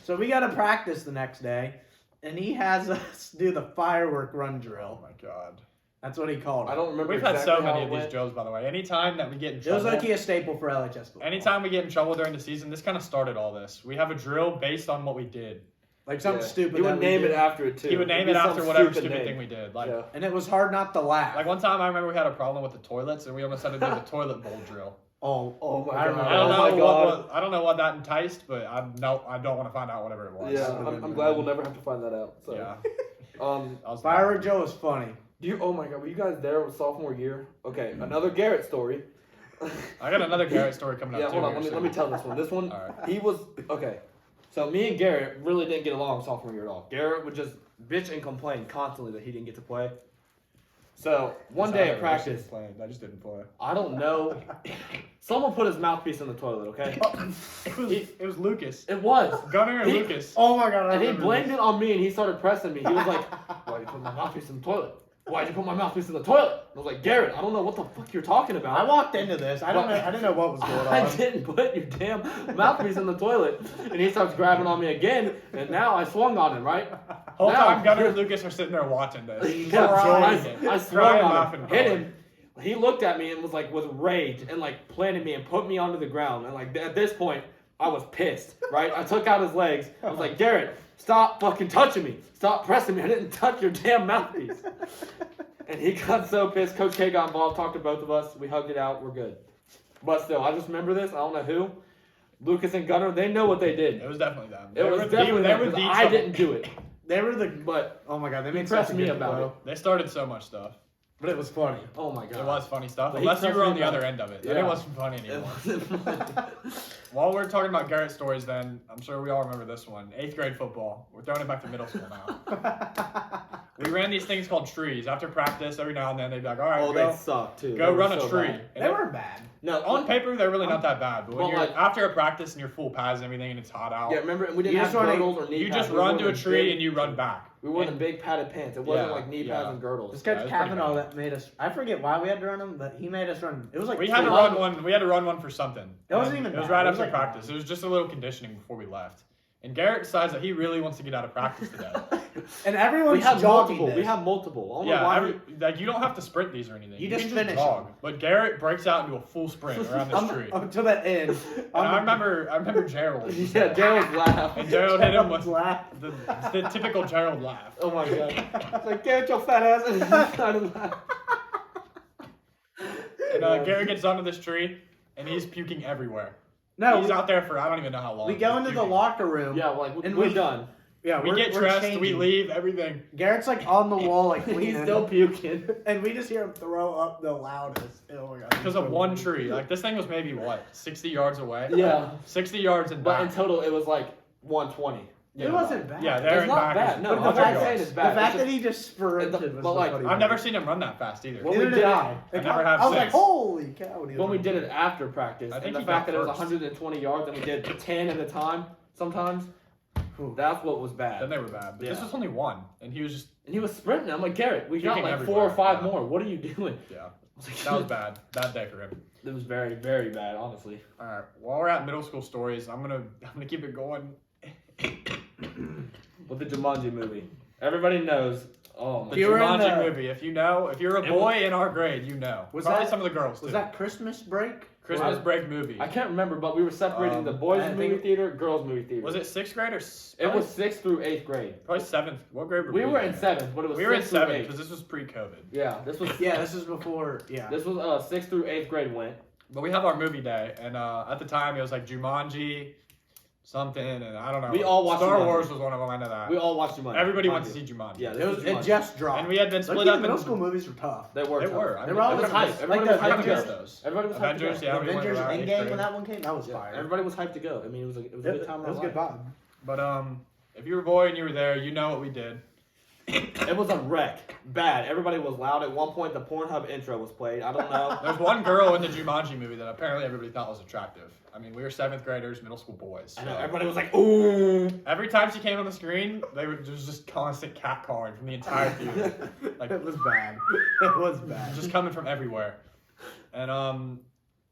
So we got to practice the next day, and he has us do the firework run
Oh,
drill.
my God.
That's what he called it.
I don't remember.
We've had
exactly
so
how
many
it
of these
went.
drills, by the way. Anytime that we get in
It was
trouble,
like a staple for LHS football.
anytime we get in trouble during the season, this kind of started all this. We have a drill based on what we did.
Like something
Yeah.
stupid.
He
that
would
we
name
did.
it after it too.
He would name
It'd
it
be
after
some
whatever stupid
name.
thing we did. Like,
Yeah.
And it was hard not to laugh.
like one time I remember we had a problem with the toilets, and we almost had to do the toilet bowl drill.
Oh my
I
god.
remember.
I don't
Oh
know
my God.
I don't know what that enticed, but I don't want to find out whatever it was.
Yeah, I'm glad we'll never have to find that out. So.
Yeah.
That
was
Fire
bad.
Joe was funny.
Oh my God, were you guys there with sophomore year? Okay, another Garrett story.
I got another Garrett story coming up
Yeah,
too.
hold on.
here
Let me
soon.
tell this one. This one,
All right.
he was okay. So me and Garrett really didn't get along sophomore year at all. Garrett would just bitch and complain constantly that he didn't get to play. So one day at practice,
I just didn't play.
I don't know. Someone put his mouthpiece in the toilet. Okay,
It was Lucas.
it was.
Gunner and
He-
Lucas.
Oh my god. I
And he
remember
blamed
this.
it on me, and he started pressing me. He was like, "Why'd you put my mouthpiece in the toilet? Why'd you put my mouthpiece in the toilet?" I was like, "Garrett, I don't know what the fuck you're talking about."
I walked into this. I didn't know what was going on.
I didn't put your damn mouthpiece in the toilet. And he starts grabbing on me again, and now I swung on him, right?
Whole
Now-
time Gunner and Lucas are sitting there watching this.
Yeah,
Enjoying it.
I swung
Crying,
on
laughing,
him, hit
crying.
him. He looked at me and was like, with rage, and like planted me and put me onto the ground. And like at this point, I was pissed, right? I took out his legs. I was like, "Garrett, stop fucking touching me. Stop pressing me. I didn't touch your damn mouthpiece." And he got so pissed. Coach K got involved, talked to both of us. We hugged it out. We're good. But still, I just remember this. I don't know who. Lucas and Gunner, they know what they did.
It was definitely them.
It was
were
definitely
they
them,
were
'cause
the
I
trouble.
didn't do it.
They were the.
But
Oh my god. They
he
made
pressed
such a
me
good
about
flow.
it.
They started so much stuff.
But it was funny.
Oh my god.
It was funny stuff.
But he
Unless you
pressed
were
me
on the
about
other
it.
end of it. Then
Yeah.
it wasn't funny
It
anymore.
wasn't funny.
While we're talking about Garrett stories, then I'm sure we all remember this one. 8th grade football. We're throwing it back to middle school now. We ran these things called trees. After practice, every now and then they'd be like, "All right,
Oh,
go,
they suck too.
go
They were
run a
so
tree."
bad.
And
They were bad.
No,
on paper, they're really not that bad. But when
Well,
you're
like-
after a practice and you're full pads and everything, and it's hot out,
Yeah, remember we didn't
You
have
just wanna-
girdles or knee
you
pads.
just
We
run
wore
to a
the
tree
big-
and you run back.
We wore the
And-
big padded pants. It wasn't
Yeah,
like knee
yeah.
pads and girdles.
This
Yeah,
coach
it was pretty
Kavanaugh
bad.
that made us. I forget why we had to run them, but he made us run. It was like
We had to
2
run one. We had to run one for something.
It wasn't
And
even
It was
bad.
right
It was
after
like-
practice. It was just a little conditioning before we left. And Garrett decides that he really wants to get out of practice today.
And
We
everyone's
have
jogging
multiple.
this.
We have multiple. I don't know
Yeah,
why
like you don't have to sprint these or anything.
You just
can
finish
jog.
them.
But Garrett breaks out into a full sprint around this tree.
Up to the end.
And I remember Gerald.
Yeah, Gerald's laugh.
And Gerald hit him with
laugh.
the typical Gerald laugh.
Oh my god. It's like, Garrett, your fat ass. And he just started laughing.
And Garrett gets onto this tree, and he's puking everywhere.
No,
He's out there for I don't even know how long.
we go into the
puking.
locker room.
Yeah, like,
And
we're
we-
done.
Yeah,
We get
we're
dressed, we
changing.
leave, everything.
Garrett's like on the wall, like
He's
cleaning.
still puking.
And we just hear him throw up the loudest. Oh my god.
Because of one tree. Like this thing was maybe what, 60 yards away?
Yeah.
60 yards and
But
back.
in total, it was like 120.
It wasn't bad.
Yeah, there
It's
and
not
back.
bad.
is
No,
But
I'm
the
not
100
fact,
saying
yards.
it's
the
bad.
fact
It's
that
just-
he just sprinted
But,
was the
like,
funny
I've
part.
never seen him run that fast either.
When
Neither
we
did
did
I.
I never have
I was like,
since.
holy cow.
when we did it after practice,
I
and
think
the
he
fact
got
that it was
first.
120 yards and we did 10 at a time sometimes, that's what was bad.
Then they were bad. But this
Yeah.
was only one. And he was just,
And he was sprinting. I'm like, Garrett, we got
Puking
like 4 or
everywhere.
5
Yeah.
more. What are you doing?
yeah.
I was like,
That was bad. Bad day for him.
It was very, very bad, honestly.
All right. While we're at middle school stories, I'm gonna keep it going.
With the Jumanji movie. Everybody knows. Oh,
The
my
You were in
Jumanji
the-
movie. If you know, if you're a
It
boy in our grade, you know.
Was
Probably
that-
some of the girls too.
Was that Christmas break?
Christmas
Well,
break movie?
I can't remember, but we were separating the boys'
I
movie
think-
theater, girls' movie theater.
Was it 6th grade or?
It was 6th through 8th grade.
Probably 7th. What grade were
We were in 7th, but it was
We were in
6th through
7th
8th.
because this was pre-COVID.
Yeah, this was
Yeah, this is before. Yeah.
this was 6th through 8th grade went.
But we have our movie day, and at the time it was like Jumanji, something, and I don't know.
We all watched
Star
Jumanji.
Wars was one of them. I know that.
We all watched Jumanji.
Everybody went to
Jumanji.
see Jumanji.
Yeah,
It
this
was.
was
It
Jumanji.
just dropped.
And we had been
Low-key,
split up
the middle
in.
school movies were tough.
They were.
They
tough.
were. I mean,
They were all
Everybody was
the
hyped.
best.
Everybody
Like
was
the
hyped to
Avengers,
go.
those.
Everybody was hyped to
Avengers,
go.
yeah. we went
Avengers
to that, 8th
Endgame when
grade.
that one came, that was
Yeah,
fire.
everybody was hyped to go. I mean, it was a good time.
It was a good vibe.
But if you were a boy and you were there, you know what we did.
It was a wreck. Bad. Everybody was loud. At one point, the Pornhub intro was played. I don't know.
There's one girl in the Jumanji movie that apparently everybody thought was attractive. I mean, we were 7th graders, middle school boys.
I know.
so-
Everybody was like, ooh.
Every time she came on the screen, there was just constant catcalling from the entire theater. Like,
It was bad. It was bad.
just coming from everywhere. And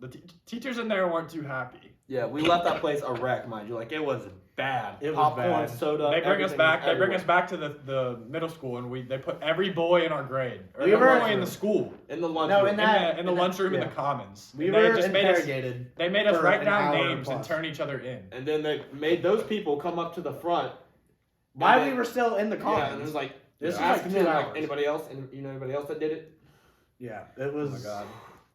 the teachers in there weren't too happy.
Yeah, we left that place a wreck, mind you. Like, it was bad.
It was
Popcorn,
bad.
soda.
They bring us
everything
back.
was
They bring us
everywhere.
back to the middle school, and they put every boy in our grade, or
We
every
were-
boy in the school,
In the lunch
No,
room.
in that-
in the
in
lunchroom, in
yeah.
the commons.
We
And they
were
just made us.
interrogated.
They made us
for
write
an
down
hour
names and
plus.
turn each other in.
And then they made those people come up to the front.
While
And
we
then-
were still in the
Yeah,
commons.
and it was like,
This
asking
was like 2
them,
hours.
like, anybody else? And you know anybody else that did it?
Yeah, it
Oh
was.
my god.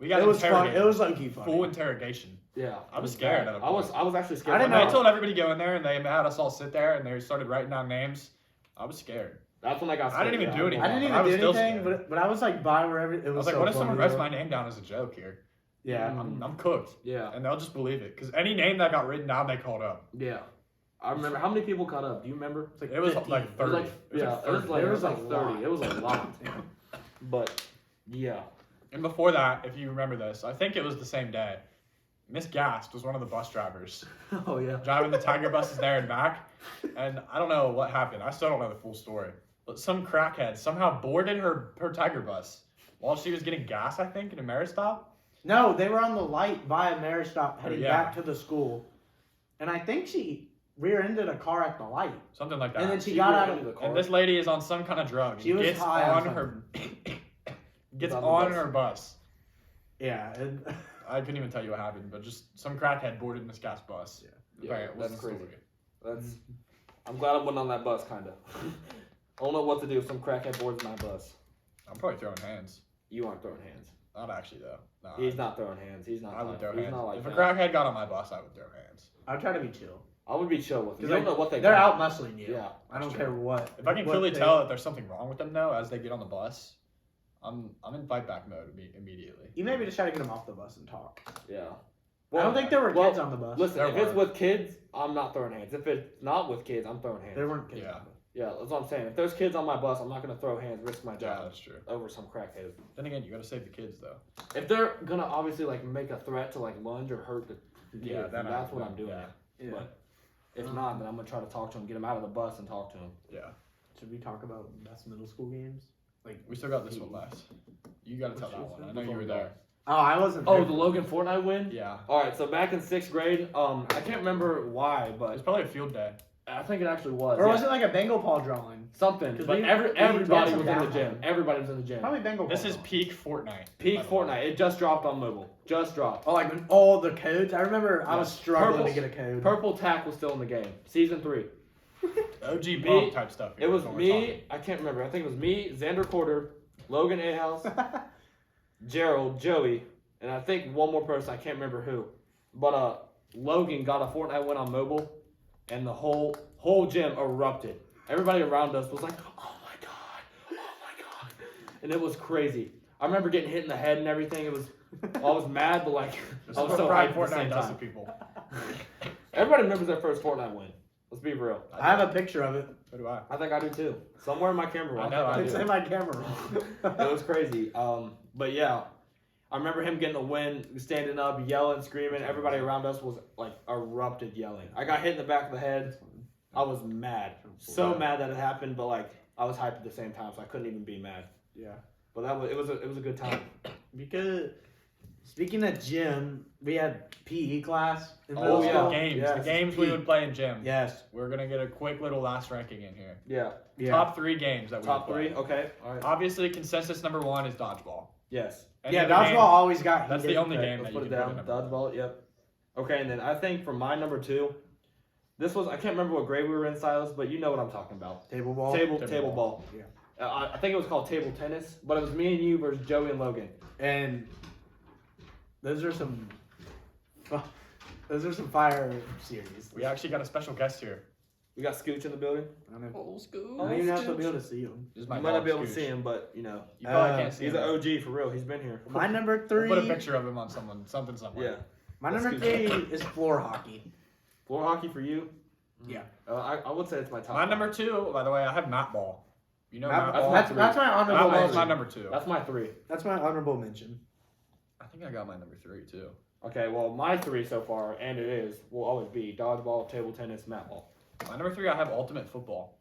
We got
It was fun.
interrogated.
It was low-key funny.
Full interrogation.
Yeah,
I was
it
scared
bad.
at a
I was
point.
actually scared.
I didn't
When
know.
they told everybody to go in there and they had us all sit there and they started writing down names, I was scared.
That's when I got
I
scared.
didn't even do anything.
I didn't
I
even
was
do
still
anything,
scared.
but I was like by wherever it was.
I was like,
so
what if someone writes
funny,
my name down as a joke here?
Yeah.
I'm cooked.
Yeah,
And they'll just believe it. Because any name that got written down, they called up.
yeah. I remember how many people caught up. Do you remember?
It's like
It was
15.
like
It was
30.
like it was like
There was a
30.
lot.
It was a lot. But yeah,
And before that, if you remember this, I think it was the same day. Miss Gast was one of the bus drivers.
oh yeah.
Driving the Tiger buses there and back. And I don't know what happened. I still don't know the full story. But some crackhead somehow boarded her Tiger bus while she was getting gas, I think, in a Maristop.
No, they were on the light by Maristop heading
yeah.
back to the school, and I think she rear-ended a car at the light,
Something like that.
and then she got out
ran
of.
into the car.
And this lady is on some kind of drug.
She was
gets
high on
on her gets
On the
on
bus.
her bus.
Yeah, and
I couldn't even tell you what happened, but just some crackhead boarded Miss Gas bus.
Yeah,
Apparently it
that's
wasn't
crazy.
story.
That's. I'm glad I wasn't on that bus, kinda. I don't know what to do if some crackhead boards my bus.
I'm probably throwing hands.
You aren't throwing hands.
Not actually though. No,
He's not throwing hands. He's not.
I would
like,
throw
he's
hands.
not like
If
that.
a crackhead got on my bus, I would throw hands.
I'll try to be chill.
I would be chill with them.
'Cause
You don't
they-
know what they
They're
got.
out muscling you.
Yeah.
I don't
That's
care
true.
what.
If I can
what
clearly
they-
tell that there's something wrong with them though, as they get on the bus, I'm in fight back mode immediately.
You maybe just try to get them off the bus and talk.
Yeah.
I don't think there were
well,
kids on the bus.
Listen,
There
if it's
were.
with kids, I'm not throwing hands. If it's not with kids, I'm throwing hands.
There weren't kids.
Yeah.
On the bus.
Yeah, that's what I'm saying. If there's kids on my bus, I'm not gonna throw hands, risk my
Yeah,
job
that's true.
over some crackhead.
Then again, you gotta save the kids though.
If they're gonna obviously like make a threat to like lunge or hurt the kids,
Yeah,
then
then
that's what I'm doing.
yeah.
Yeah.
But if not, then I'm gonna try to talk to him, get him out of the bus, and talk to him.
Yeah.
Should we talk about best middle school games? Like,
We still got this one last. You gotta tell that one. I know you were there.
oh, I wasn't.
Oh,
there.
the Logan Fortnite win.
Yeah.
All right, so back in 6th grade, I can't remember why,
It's
but
probably a field day.
I think it actually was.
Or
yeah.
was it like a Bengal paw drawing?
Something,
'Cause
but
we
everybody
had
was
some
in the gym.
downtime.
Everybody was in the gym.
Probably Bengal.
This
paw
is
drawing.
peak Fortnite.
Peak
by the way.
Fortnite. It just dropped on mobile. Just dropped.
Oh, like when all the codes. I remember I was struggling
Purple-
to get a code.
Purple Tack was still in the game. Season 3.
OG
Me-
bump type stuff.
It was
is what we're
me. I can't remember. I think it was me, Xander Corder, Logan Ahouse, Gerald, Joey, and I think one more person. I can't remember who. But Logan got a Fortnite win on mobile, and the whole gym erupted. Everybody around us was like, "Oh my god, oh my god," and it was crazy. I remember getting hit in the head and everything. It was. I was mad, but like
This
I
is
was
what
so
Pride
hyped at the
Fortnite
same
does to
time.
people.
Everybody remembers their first Fortnite win. Let's be real.
I have a picture of it.
So do I.
I think I do too. Somewhere in my camera roll.
I know,
think
I
It's
do.
in my camera.
It was crazy. But yeah, I remember him getting a win, standing up, yelling, screaming. Everybody around us was like erupted yelling. I got hit in the back of the head. I was mad, so mad that it happened. But like I was hyped at the same time, so I couldn't even be mad.
Yeah.
But it was a good time.
Because speaking of gym, we had PE class in
Oh,
middle
yeah.
school.
Games.
Yes.
The games we would play in gym.
Yes.
We're gonna get a quick little last ranking in here.
Yeah.
Yeah.
Top 3 games that we
Top
would play.
3. Okay. All right.
Obviously, consensus number 1 is dodgeball.
Yes.
Any
Yeah,
other
dodgeball
game-
always got.
That's the
heated.
only game
Let's
that
put
you
it
can
down.
put in number one.
Dodgeball. Yep. Okay, and then I think for my number 2, this was I can't remember what grade we were in, Silas, but you know what I'm talking about.
Table ball.
Table ball.
Yeah.
I think it was called table tennis, but it was me and you versus Joey and Logan.
And those are some. Those are some fire series.
We actually got a special guest here.
We got Scooch in the building.
I don't know.
Old school.
I don't even know if I'll be able to see them.
This is
You
my
might not
dog,
be able to
Scooch.
see him, but you know,
You probably
Uh,
can't see
he's
him.
an OG for real. He's been here.
My number
We'll
3.
put a picture of him on something somewhere.
Yeah.
My
That's
number
good.
3 is floor hockey.
Floor hockey for you.
Yeah.
I would say it's my top.
My
five.
number 2, by the way, I have mat ball. You know
That's,
mat
that's
ball?
my
that's,
three.
that's my
Mat
honorable
ball is my
mention.
number 2.
That's my 3.
That's my honorable mention.
I think I got my number 3 too.
Okay, well my 3 so far, and it is will always be dodgeball, table tennis, mat ball.
My number 3, I have ultimate football.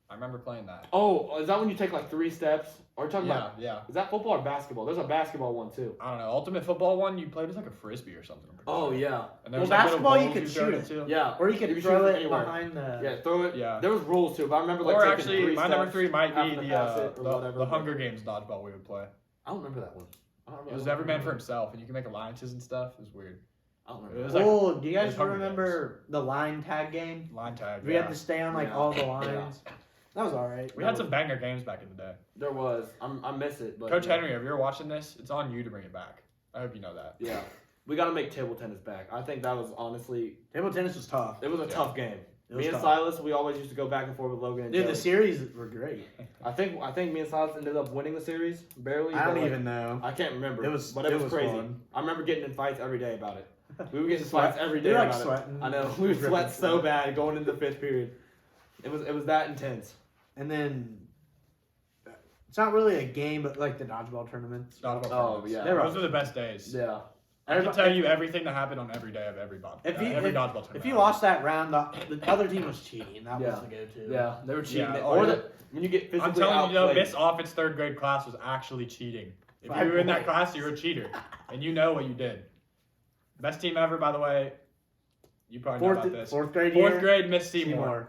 I remember playing that.
Oh, is that when you take like 3 steps? Are you talking about?
Yeah.
Is that football or basketball? There's a basketball one too.
I don't know. Ultimate football one, you played as like a frisbee or something. I'm pretty
Oh
sure.
yeah.
And there
Well,
was, like, little
basketball, you
goals
could
throw
shoot
it into.
Yeah.
Or you could
You can
throw
shoot
it
anywhere.
behind the.
Yeah, throw it.
Yeah.
There was rules too, but I remember like
Or
taking
actually,
3
my
steps,
number 3 might
having
be
to pass it or
the
whatever,
the
but-
Hunger Games dodgeball we would play.
I don't remember that one. I don't
It
remember
was
that
every man
one.
for himself, and you can make alliances and stuff. It was weird.
I don't
It
remember.
was
that.
like
Oh, do you guys
those Hunger
remember the line tag game?
line tag.
We
Yeah.
had to stay on like
Yeah.
all the lines. That was alright.
We had some banger games back in the day.
There was. I miss it. But
Coach Henry, if you're watching this, it's on you to bring it back. I hope you know that.
Yeah. We got to make table tennis back. I think that was honestly,
Table tennis was tough.
it was a tough game.
It was
Me and
tough.
Silas, we always used to go back and forth with Logan and
Dude,
Joey.
the series were great.
I think me and Silas ended up winning the series barely.
I
but,
don't
like,
even know.
I can't remember.
It was
crazy.
fun.
I remember getting in fights every day about it. We were getting in
Sweat.
fights every
We
day
were, like,
about
sweating.
it. I know. We would
Dripping
sweat so
sweat.
bad going into the 5th period. It was that intense.
And then it's not really a game, but like the dodgeball tournaments.
Dodgeball
Oh,
tournaments.
yeah.
Those are the best days.
Yeah.
I can tell you everything that happened on every day of every dodgeball.
If you
every dodgeball tournament.
if you lost that round, the other team was cheating. That
Yeah.
was the go-to.
Yeah, they were cheating.
Yeah,
Or
yeah.
when you get physically
I'm telling you, though,
outplayed.
Miss Offen's 3rd grade class was actually cheating. If
5
you were in that
points.
class, you were a cheater, and you know what you did. Best team ever, by the way. You probably know about this.
Fourth grade
Fourth
year.
grade, Miss Seymour.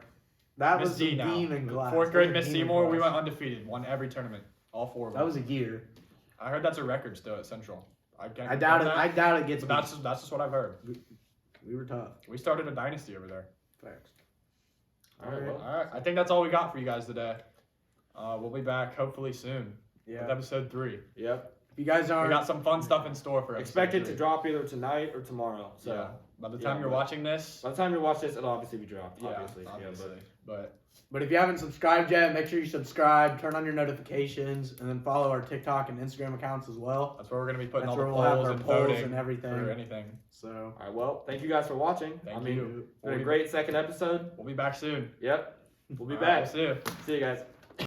That
Miss
was
D
the
now.
demon class.
4th grade,
That was
Miss
a demon
Seymour. We
class.
went undefeated, won every tournament, all 4 of them.
That was a year.
I heard that's a record still at Central. I can't.
I doubt it.
confirm
I
that,
doubt it gets.
but that's just what I've heard.
We were tough.
We started a dynasty over there.
Facts.
All right, well.
All right, I think that's all we got for you guys today. We'll be back hopefully soon with
Yeah.
episode 3.
Yep.
If you guys
We
aren't,
got some fun stuff in store for
Expect
episode
it to
3.
drop either tonight or tomorrow. So
Yeah. By the time
Yeah,
you're
but-
watching this,
by the time you watch this, it'll obviously be dropped.
yeah,
Obviously.
obviously. But
but if you haven't subscribed yet, make sure you subscribe, turn on your notifications, and then follow our TikTok and Instagram accounts as well.
that's where we're gonna be putting
That's
all
where
the
we'll have
polls
our
and
polls
voting
and everything.
for anything.
So
All right. Well, thank you guys for watching.
Thank you.
It's been a great second episode.
We'll be back soon.
Yep. We'll be
All right,
back.
we'll see you.
See you guys.